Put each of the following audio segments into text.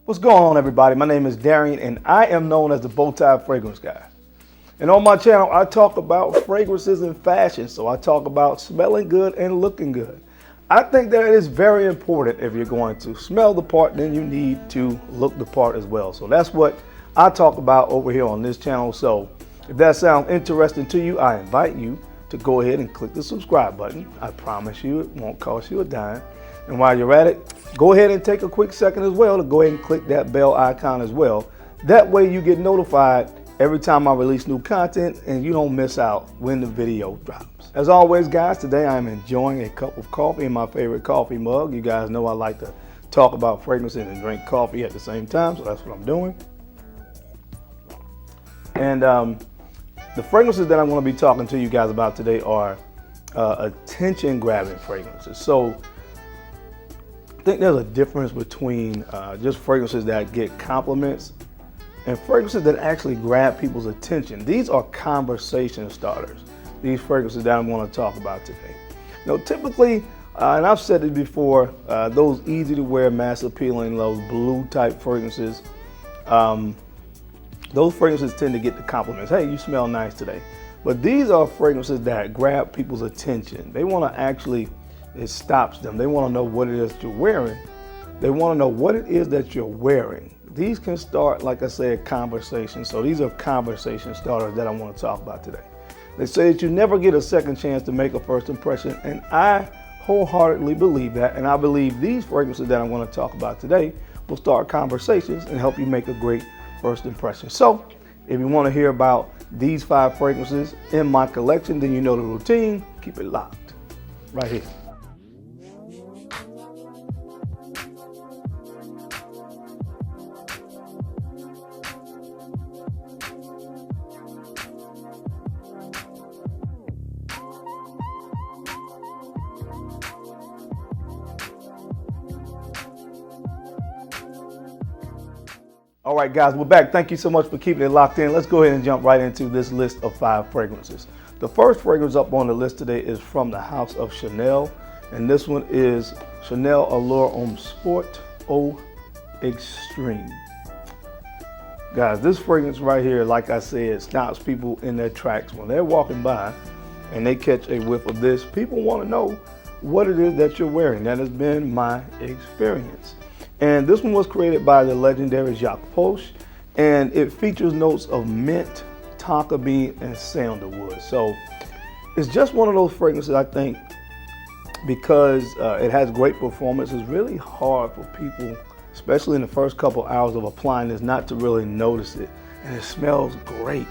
What's going on, everybody? My name is Darian and I am known as the Bowtie Fragrance Guy. And on my channel, I talk about fragrances and fashion. So I talk about smelling good and looking good. I think that it is very important. If you're going to smell the part, then you need to look the part as well. So that's what I talk about over here on this channel. So if that sounds interesting to you, I invite you to go ahead and click the subscribe button. I promise you it won't cost you a dime. And while you're at it, go ahead and take a quick second as well to go ahead and click that bell icon as well. That way you get notified every time I release new content and you don't miss out when the video drops. As always, guys, today I'm enjoying a cup of coffee in my favorite coffee mug. You guys know I like to talk about fragrances and drink coffee at the same time, so that's what I'm doing. And the fragrances that I'm going to be talking to you guys about today are attention-grabbing fragrances. So I think there's a difference between just fragrances that get compliments and fragrances that actually grab people's attention. These are conversation starters, these fragrances that I'm going to talk about today. Now, typically, and I've said it before, those easy to wear, mass appealing, those blue type fragrances, those fragrances tend to get the compliments. Hey, you smell nice today. But these are fragrances that grab people's attention. They want to actually, it stops them. They want to know what it is that you're wearing. They want to know what it is that you're wearing. These can start, like I said, conversations. So these are conversation starters that I want to talk about today. They say that you never get a second chance to make a first impression, and I wholeheartedly believe that. And I believe these fragrances that I'm going to talk about today will start conversations and help you make a great first impression. So if you want to hear about these 5 fragrances in my collection, then you know the routine. Keep it locked right here. All right, guys, we're back. Thank you so much for keeping it locked in. Let's go ahead and jump right into this list of 5 fragrances. The first fragrance up on the list today is from the house of Chanel, and this one is Chanel Allure Homme Sport Eau Extreme. Guys, this fragrance right here, like I said, stops people in their tracks. When they're walking by and they catch a whiff of this, people want to know what it is that you're wearing. That has been my experience. And this one was created by the legendary Xerjoff, and it features notes of mint, tonka bean, and sandalwood. So it's just one of those fragrances, I think, because it has great performance. It's really hard for people, especially in the first couple hours of applying this, not to really notice it. And it smells great.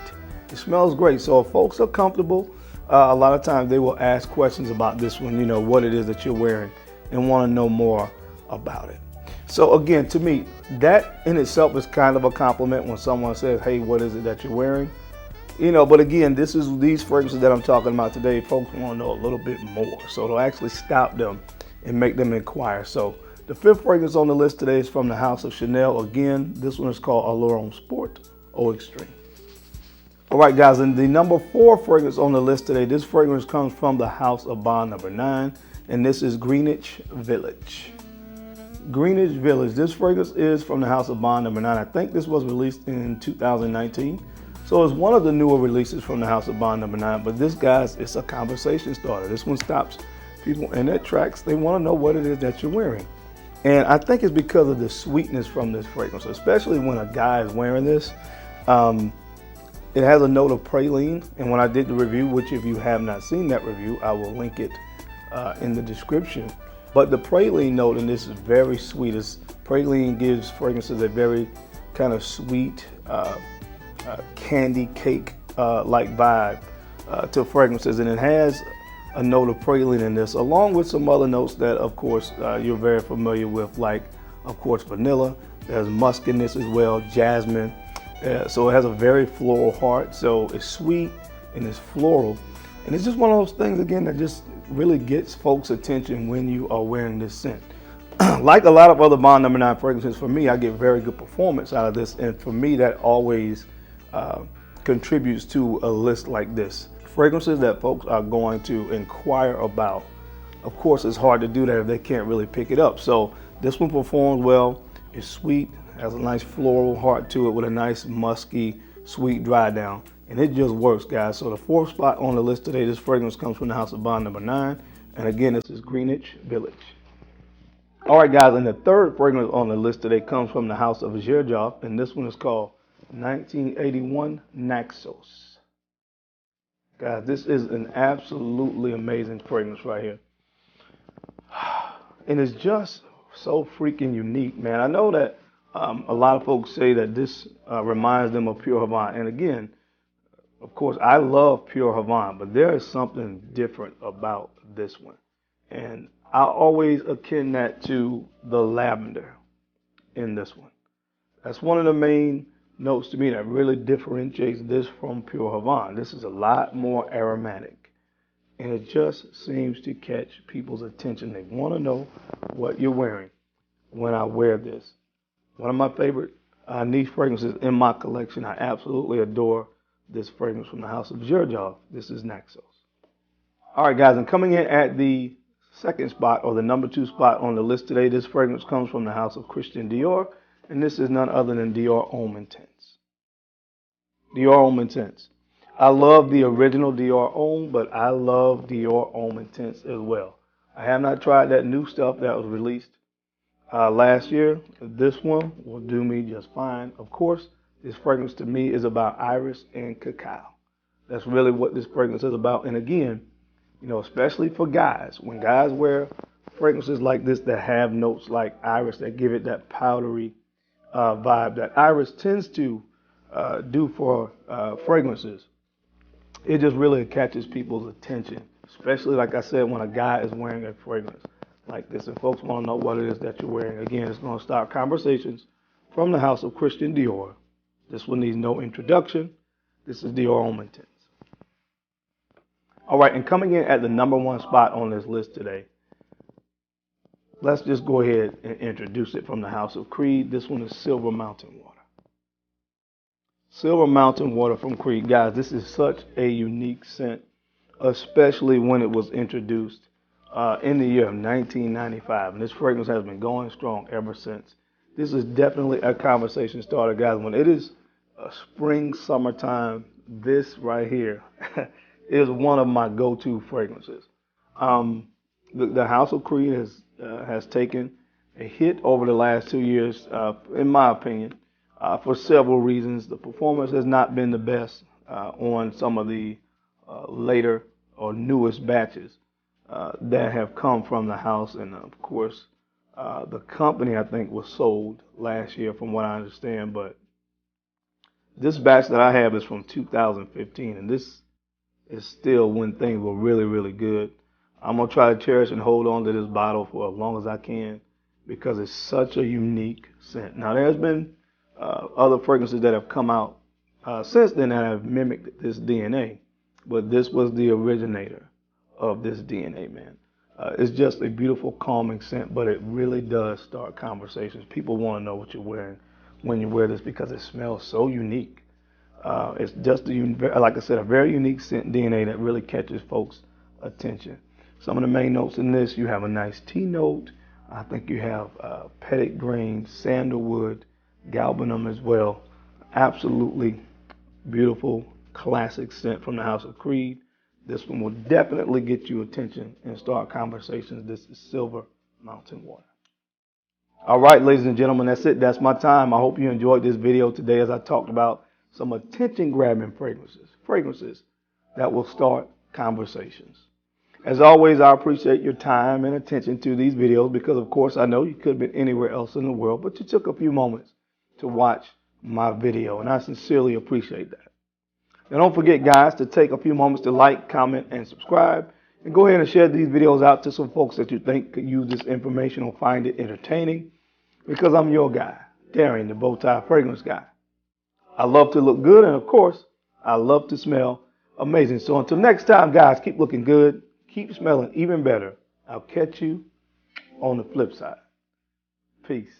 It smells great. So if folks are comfortable, a lot of times they will ask questions about this one, you know, what it is that you're wearing, and want to know more about it. So again, to me, that in itself is kind of a compliment when someone says, hey, what is it that you're wearing? You know, but again, these fragrances that I'm talking about today, folks want to know a little bit more. So it'll actually stop them and make them inquire. So the 5th fragrance on the list today is from the house of Chanel. Again, this one is called Allure Homme Sport Eau Extreme. All right, guys, and the number 4 fragrance on the list today, this fragrance comes from the house of Bond number 9, and this is Greenwich Village. Greenwich Village. This fragrance is from the house of Bond number 9. I think this was released in 2019. So it's one of the newer releases from the house of Bond number 9. But this, guys, it's a conversation starter. This one stops people in their tracks. They want to know what it is that you're wearing. And I think it's because of the sweetness from this fragrance, especially when a guy is wearing this. It has a note of praline. And when I did the review, which if you have not seen that review, I will link it in the description. But the praline note in this is very sweet. Praline gives fragrances a very kind of sweet, candy cake like vibe to fragrances. And it has a note of praline in this, along with some other notes that, of course, you're very familiar with, like, of course, vanilla. There's musk in this as well, jasmine. So it has a very floral heart. So it's sweet and it's floral. And it's just one of those things, again, that just really gets folks' attention when you are wearing this scent. Like a lot of other Bond number 9 fragrances, for me, I get very good performance out of this. And for me, that always contributes to a list like this. Fragrances that folks are going to inquire about. Of course, it's hard to do that if they can't really pick it up. So this one performs well. It's sweet, has a nice floral heart to it with a nice musky, sweet dry down. And it just works, guys. So the fourth spot on the list today, this fragrance comes from the House of Bond number 9. And again, this is Greenwich Village. All right, guys, and the third fragrance on the list today comes from the House of Xerjoff, and this one is called 1981 Naxos. Guys, this is an absolutely amazing fragrance right here. And it's just so freaking unique, man. I know that a lot of folks say that this reminds them of Pure Havana. And again, of course, I love Pure Havana, but there is something different about this one. And I always akin that to the lavender in this one. That's one of the main notes to me that really differentiates this from Pure Havana. This is a lot more aromatic. And it just seems to catch people's attention. They want to know what you're wearing when I wear this. One of my favorite niche fragrances in my collection. I absolutely adore this fragrance from the House of Xerjoff. This is Naxos. All right, guys, and coming in at the second spot, or the number 2 spot on the list today, this fragrance comes from the House of Christian Dior, and this is none other than Dior Homme Intense. Dior Homme Intense. I love the original Dior Homme, but I love Dior Homme Intense as well. I have not tried that new stuff that was released last year. This one will do me just fine. Of course, this fragrance to me is about iris and cacao. That's really what this fragrance is about. And again, you know, especially for guys, when guys wear fragrances like this that have notes like iris, that give it that powdery vibe that iris tends to do for fragrances, it just really catches people's attention, especially, like I said, when a guy is wearing a fragrance like this and folks want to know what it is that you're wearing. Again, it's going to start conversations from the House of Christian Dior. This one needs no introduction. This is Dior Homme Intense. All right, and coming in at the number 1 spot on this list today, let's just go ahead and introduce it from the House of Creed. This one is Silver Mountain Water. Silver Mountain Water from Creed. Guys, this is such a unique scent, especially when it was introduced in the year of 1995. And this fragrance has been going strong ever since. This is definitely a conversation starter, guys. When it is spring, summertime, this right here is one of my go-to fragrances. The House of Creed has taken a hit over the last 2 years, in my opinion, for several reasons. The performance has not been the best on some of the later or newest batches that have come from the house. And of course, the company, I think, was sold last year from what I understand. But this batch that I have is from 2015, and this is still when things were really, really good. I'm going to try to cherish and hold on to this bottle for as long as I can because it's such a unique scent. Now, there's been other fragrances that have come out since then that have mimicked this DNA, but this was the originator of this DNA, man. It's just a beautiful, calming scent, but it really does start conversations. People want to know what you're wearing when you wear this because it smells so unique. It's just, like I said, a very unique scent DNA that really catches folks' attention. Some of the main notes in this, you have a nice tea note. I think you have petit grain, sandalwood, galbanum as well. Absolutely beautiful, classic scent from the House of Creed. This one will definitely get you attention and start conversations. This is Silver Mountain Water. All right, ladies and gentlemen, that's it. That's my time. I hope you enjoyed this video today as I talked about some attention-grabbing fragrances that will start conversations. As always, I appreciate your time and attention to these videos because, of course, I know you could have been anywhere else in the world, but you took a few moments to watch my video, and I sincerely appreciate that. Now, don't forget, guys, to take a few moments to like, comment, and subscribe, and go ahead and share these videos out to some folks that you think could use this information or find it entertaining, because I'm your guy, Darren, the Bowtie Fragrance Guy. I love to look good, and of course, I love to smell amazing. So until next time, guys, keep looking good, keep smelling even better. I'll catch you on the flip side. Peace.